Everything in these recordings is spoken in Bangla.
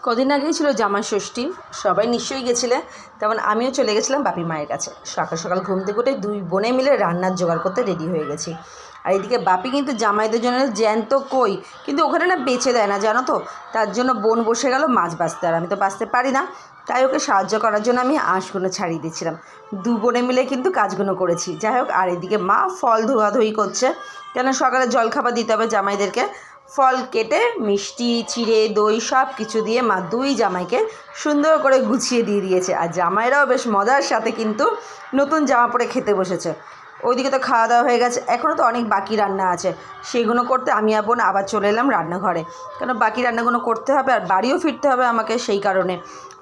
কদিন আগেই ছিল জামাই ষষ্ঠী, সবাই নিশ্চয়ই গেছিলে, তেমন আমিও চলে গেছিলাম বাপি মায়ের কাছে। সকাল সকাল ঘুম থেকে উঠে দুই বোনে মিলে রান্নার জোগাড় করতে রেডি হয়ে গেছি। আর এদিকে বাপি কিন্তু জামাইদের জন্য জ্যান্ত কই কিন্তু ওখানে না বেছে দেয় না, জানো তো। তার জন্য বোন বসে গেল মাছ বাছতে, আর আমি তো বাছতে পারি না, তাই ওকে সাহায্য করার জন্য আমি আঁশগুলো ছাড়িয়ে দিচ্ছিলাম। দু বোনে মিলে কিন্তু কাজগুলো করেছি, যাই হোক। আর এদিকে মা ফল ধোয়াধুয়ি করছে, কেন সকালে জলখাবার দিতে হবে জামাইদেরকে। ফল কেটে মিষ্টি চিড়ে দই সব কিছু দিয়ে মা দুই জামাইকে সুন্দর করে গুছিয়ে দিয়ে দিয়েছে। আর জামাইরাও বেশ মজার সাথে কিন্তু নতুন জামা পরে খেতে বসেছে। ওইদিকে তো খাওয়া দাওয়া হয়ে গেছে, এখনও তো অনেক বাকি রান্না আছে, সেগুলো করতে আমি আর বোন আবার চলে এলাম রান্নাঘরে, কেন বাকি রান্নাগুলো করতে হবে আর বাড়িও ফিরতে হবে আমাকে, সেই কারণে।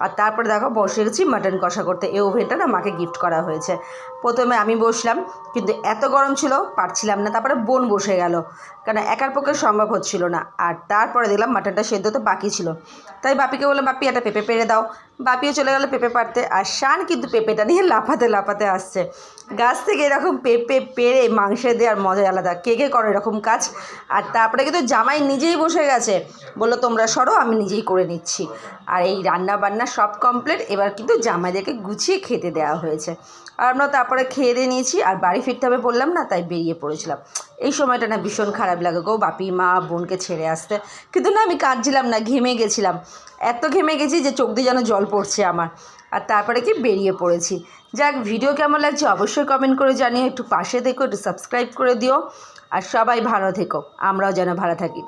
আর তারপরে দেখো বসে গেছি মাটন কষা করতে। এই ওভেনটা না মাকে গিফট করা হয়েছে। প্রথমে আমি বসলাম, কিন্তু এত গরম ছিল পারছিলাম না, তারপরে বোন বসে গেল, কেন একার পক্ষে সম্ভব হচ্ছিল না। আর তারপরে দেখলাম মাটনটা সেদ্ধ তো বাকি ছিল, তাই বাপিকে বললাম বাপি একটা পেঁপে পেড়ে দাও। বাপিও চলে গেলো পেঁপে পাড়তে, আর শান কিন্তু পেঁপেটা নিয়ে লাফাতে লাফাতে আসছে। গাছ থেকে এরকম পেঁপে পেড়ে মাংসে দেওয়ার মজা আলাদা, কে কে করো এরকম কাজ। আর তারপরে কিন্তু জামাই নিজেই বসে গেছে, বললো তোমরা সরো আমি নিজেই করে নিচ্ছি। আর এই রান্না বান্না সব কমপ্লিট, এবার কিন্তু জামাইদেরকে গুছিয়ে খেতে দেওয়া হয়েছে। আর আমরা তারপরে খেয়ে দিয়ে নিয়েছি, আর বাড়ি ফিরতে হবে বললাম না, তাই বেরিয়ে পড়েছিলাম। এই সময়টা না ভীষণ খারাপ লাগে গো, বাপি মা বোনকে ছেড়ে আসতে। কিন্তু না আমি কাঁদছিলাম না, ঘেমে গেছিলাম, এত ঘেমে গেছি যে চোখ দিয়ে যেন জল পড়ছে আমার। আর তারপরে কি বেরিয়ে পড়েছি। যাক, ভিডিও কেমন লাগছে অবশ্যই কমেন্ট করে জানিও, একটু পাশে থেকো, একটু সাবস্ক্রাইব করে দিও, আর সবাই ভালো থেকো, আমরাও যেন ভালো থাকি।